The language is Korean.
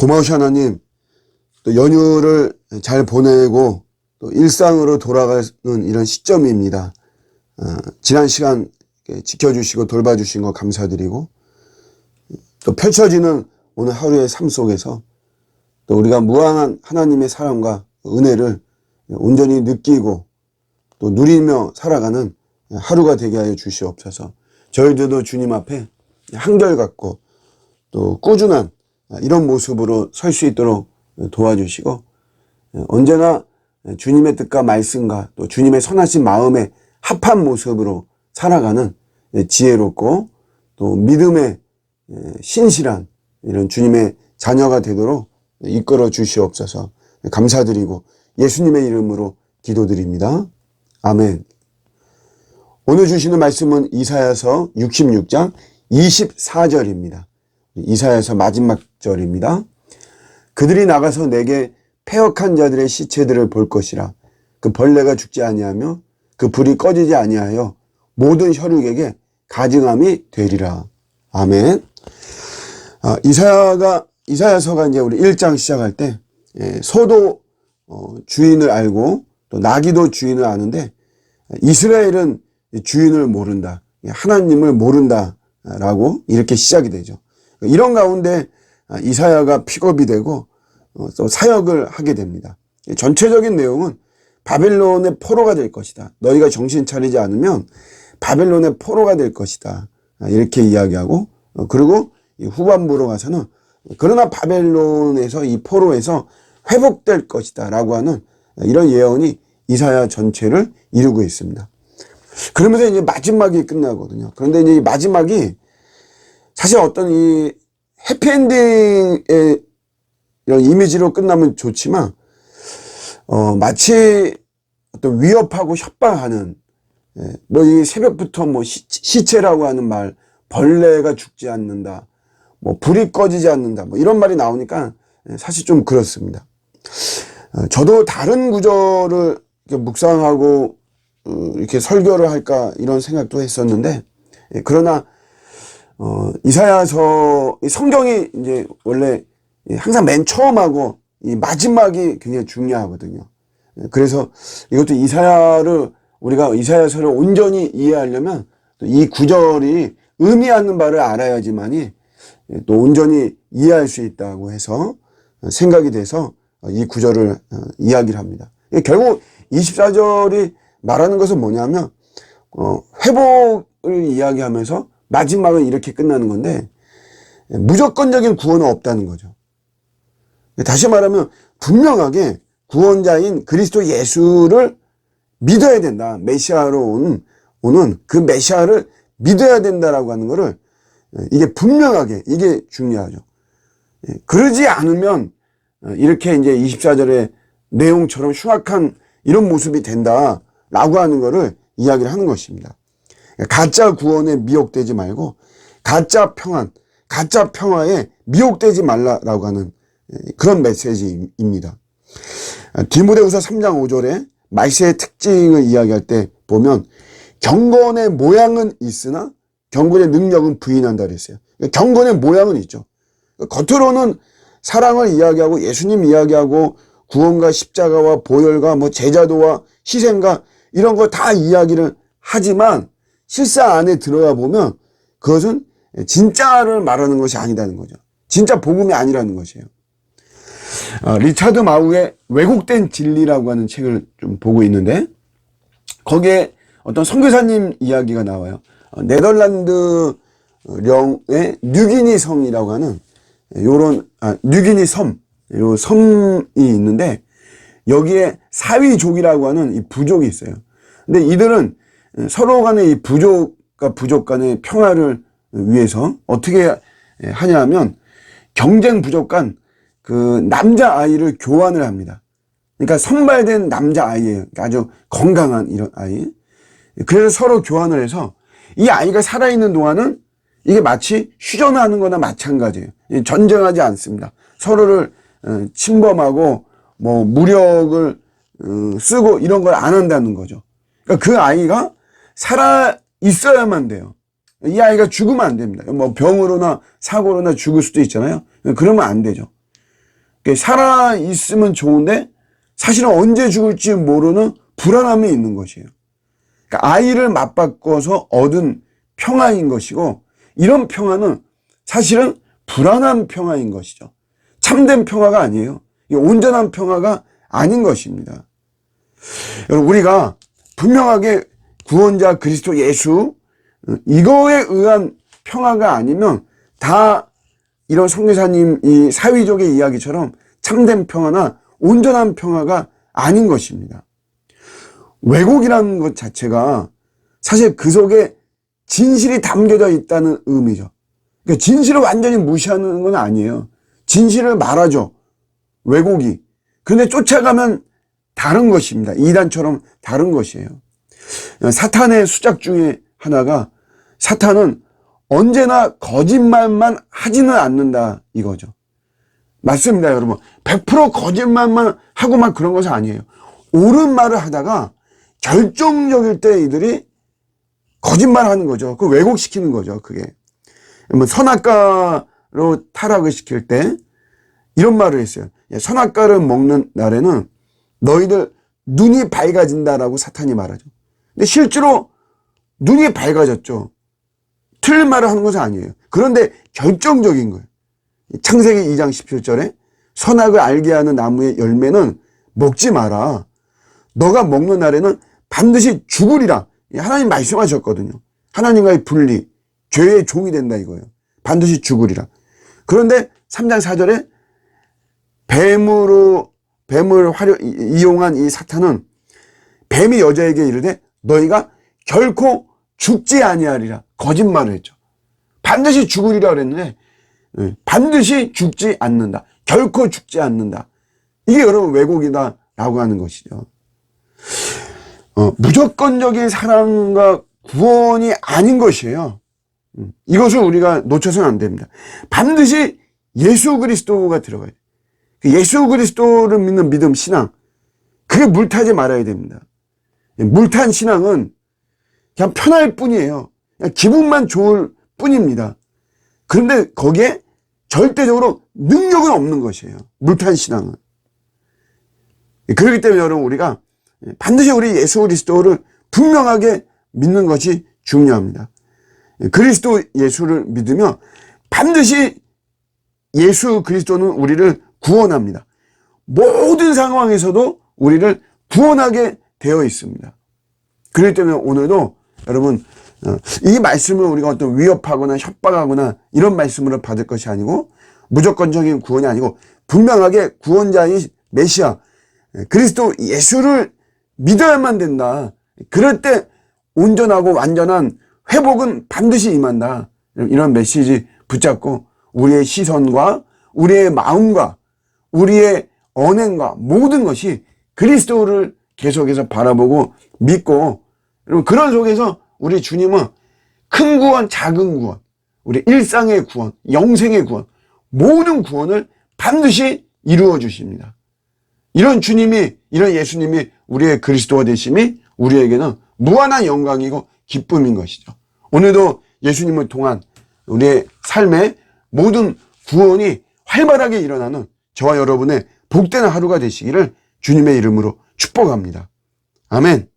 고마우신 하나님, 또 연휴를 잘 보내고 또 일상으로 돌아가는 이런 시점입니다. 지난 시간 지켜주시고 돌봐주신 거 감사드리고, 또 펼쳐지는 오늘 하루의 삶 속에서 또 우리가 무한한 하나님의 사랑과 은혜를 온전히 느끼고 또 누리며 살아가는 하루가 되게 하여 주시옵소서. 저희들도 주님 앞에 한결같고 또 꾸준한 이런 모습으로 설 수 있도록 도와주시고, 언제나 주님의 뜻과 말씀과 또 주님의 선하신 마음에 합한 모습으로 살아가는 지혜롭고 또 믿음의 신실한 이런 주님의 자녀가 되도록 이끌어 주시옵소서. 감사드리고 예수님의 이름으로 기도드립니다. 아멘. 오늘 주시는 말씀은 이사야서 66장 24절입니다. 이사야서 마지막 절입니다. 그들이 나가서 내게 패역한 자들의 시체들을 볼 것이라. 그 벌레가 죽지 아니하며 그 불이 꺼지지 아니하여 모든 혈육에게 가증함이 되리라. 아멘. 이사야서가 이제 우리 1장 시작할 때 소도 주인을 알고 또 나귀도 주인을 아는데 이스라엘은 주인을 모른다, 하나님을 모른다라고 이렇게 시작이 되죠. 이런 가운데 이사야가 픽업이 되고 또 사역을 하게 됩니다. 전체적인 내용은 바벨론의 포로가 될 것이다, 너희가 정신 차리지 않으면 바벨론의 포로가 될 것이다, 이렇게 이야기하고, 그리고 후반부로 가서는 그러나 바벨론에서 이 포로에서 회복될 것이다 라고 하는 이런 예언이 이사야 전체를 이루고 있습니다. 그러면서 이제 마지막이 끝나거든요. 그런데 이제 이 마지막이 사실 어떤 이 해피엔딩의 이런 이미지로 끝나면 좋지만, 마치 어떤 위협하고 협박하는, 뭐 이 새벽부터 뭐 시체라고 하는 말, 벌레가 죽지 않는다, 뭐 불이 꺼지지 않는다, 뭐 이런 말이 나오니까 사실 좀 그렇습니다. 저도 다른 구절을 이렇게 묵상하고 이렇게 설교를 할까 이런 생각도 했었는데, 그러나 이사야서 성경이 이제 원래 항상 맨 처음하고 이 마지막이 굉장히 중요하거든요. 그래서 이것도 우리가 이사야서를 온전히 이해하려면 이 구절이 의미하는 바를 알아야지만이 또 온전히 이해할 수 있다고 해서 생각이 돼서 이 구절을 이야기를 합니다. 결국 24절이 말하는 것은 뭐냐면 회복을 이야기하면서 마지막은 이렇게 끝나는 건데, 무조건적인 구원은 없다는 거죠. 다시 말하면 분명하게 구원자인 그리스도 예수를 믿어야 된다. 메시아로 오는 그 메시아를 믿어야 된다라고 하는 거를, 이게 분명하게, 이게 중요하죠. 그러지 않으면 이렇게 이제 24절의 내용처럼 흉악한 이런 모습이 된다라고 하는 거를 이야기를 하는 것입니다. 가짜 구원에 미혹되지 말고 가짜 평화에 미혹되지 말라라고 하는 그런 메시지입니다. 디모데후서 3장 5절에 말세의 특징을 이야기할 때 보면 경건의 모양은 있으나 경건의 능력은 부인한다 그랬어요. 경건의 모양은 있죠. 겉으로는 사랑을 이야기하고 예수님 이야기하고 구원과 십자가와 보혈과 뭐 제자도와 희생과 이런 거 다 이야기를 하지만 실상 안에 들어가 보면 그것은 진짜를 말하는 것이 아니라는 거죠. 진짜 복음이 아니라는 것이에요. 리차드 마우의 왜곡된 진리라고 하는 책을 좀 보고 있는데, 거기에 어떤 선교사님 이야기가 나와요. 네덜란드 령의 뉴기니 성이라고 하는 뉴기니 요 섬이 있는데, 여기에 사위족이라고 하는 이 부족이 있어요. 근데 이들은 서로 간의 이 부족과 부족 간의 평화를 위해서 어떻게 하냐면 경쟁 부족 간 그 남자 아이를 교환을 합니다. 그러니까 선발된 남자 아이예요. 아주 건강한 이런 아이. 그래서 서로 교환을 해서 이 아이가 살아있는 동안은 이게 마치 휴전하는 거나 마찬가지예요. 전쟁하지 않습니다. 서로를 침범하고 뭐 무력을 쓰고 이런 걸 안 한다는 거죠. 그러니까 그 아이가 살아 있어야만 돼요. 이 아이가 죽으면 안 됩니다. 뭐 병으로나 사고로나 죽을 수도 있잖아요. 그러면 안 되죠. 살아 있으면 좋은데 사실은 언제 죽을지 모르는 불안함이 있는 것이에요. 그러니까 아이를 맞바꿔서 얻은 평화인 것이고, 이런 평화는 사실은 불안한 평화인 것이죠. 참된 평화가 아니에요. 온전한 평화가 아닌 것입니다. 여러분, 우리가 분명하게 구원자 그리스도 예수, 이거에 의한 평화가 아니면 다 이런 선교사님 이 사위족의 이야기처럼 참된 평화나 온전한 평화가 아닌 것입니다. 왜곡이라는 것 자체가 사실 그 속에 진실이 담겨져 있다는 의미죠. 그러니까 진실을 완전히 무시하는 건 아니에요. 진실을 말하죠. 왜곡이. 근데 쫓아가면 다른 것입니다. 이단처럼 다른 것이에요. 사탄의 수작 중에 하나가, 사탄은 언제나 거짓말만 하지는 않는다 이거죠. 맞습니다, 여러분. 100% 거짓말만 하고 막 그런 것은 아니에요. 옳은 말을 하다가 결정적일 때 이들이 거짓말하는 거죠. 그 왜곡시키는 거죠. 그게 선악과로 타락을 시킬 때 이런 말을 했어요. 선악과를 먹는 날에는 너희들 눈이 밝아진다라고 사탄이 말하죠. 근데 실제로 눈이 밝아졌죠. 틀린 말을 하는 것은 아니에요. 그런데 결정적인 거예요. 창세기 2장 17절에 선악을 알게 하는 나무의 열매는 먹지 마라. 너가 먹는 날에는 반드시 죽으리라. 하나님 말씀하셨거든요. 하나님과의 분리, 죄의 종이 된다 이거예요. 반드시 죽으리라. 그런데 3장 4절에 뱀을 이용한 이 사탄은 뱀이 여자에게 이르되 너희가 결코 죽지 아니하리라. 거짓말을 했죠. 반드시 죽으리라 그랬는데 반드시 죽지 않는다. 결코 죽지 않는다. 이게 여러분 왜곡이다라고 하는 것이죠. 무조건적인 사랑과 구원이 아닌 것이에요. 이것을 우리가 놓쳐서는 안 됩니다. 반드시 예수 그리스도가 들어가야 돼요. 예수 그리스도를 믿는 믿음, 신앙, 그게 물타지 말아야 됩니다. 물탄 신앙은 그냥 편할 뿐이에요. 그냥 기분만 좋을 뿐입니다. 그런데 거기에 절대적으로 능력은 없는 것이에요. 물탄 신앙은. 그렇기 때문에 여러분, 우리가 반드시 우리 예수 그리스도를 분명하게 믿는 것이 중요합니다. 그리스도 예수를 믿으며 반드시 예수 그리스도는 우리를 구원합니다. 모든 상황에서도 우리를 구원하게 되어 있습니다. 그렇기 때문에 오늘도 여러분, 이 말씀을 우리가 어떤 위협하거나 협박하거나 이런 말씀으로 받을 것이 아니고, 무조건적인 구원이 아니고 분명하게 구원자인 메시아 그리스도 예수를 믿어야만 된다. 그럴 때 온전하고 완전한 회복은 반드시 임한다. 이런 메시지 붙잡고 우리의 시선과 우리의 마음과 우리의 언행과 모든 것이 그리스도를 계속해서 바라보고 믿고, 그리고 그런 속에서 우리 주님은 큰 구원, 작은 구원, 우리 일상의 구원, 영생의 구원, 모든 구원을 반드시 이루어 주십니다. 이런 주님이, 이런 예수님이 우리의 그리스도가 되심이 우리에게는 무한한 영광이고 기쁨인 것이죠. 오늘도 예수님을 통한 우리의 삶의 모든 구원이 활발하게 일어나는 저와 여러분의 복되는 하루가 되시기를 주님의 이름으로 축복합니다. 아멘.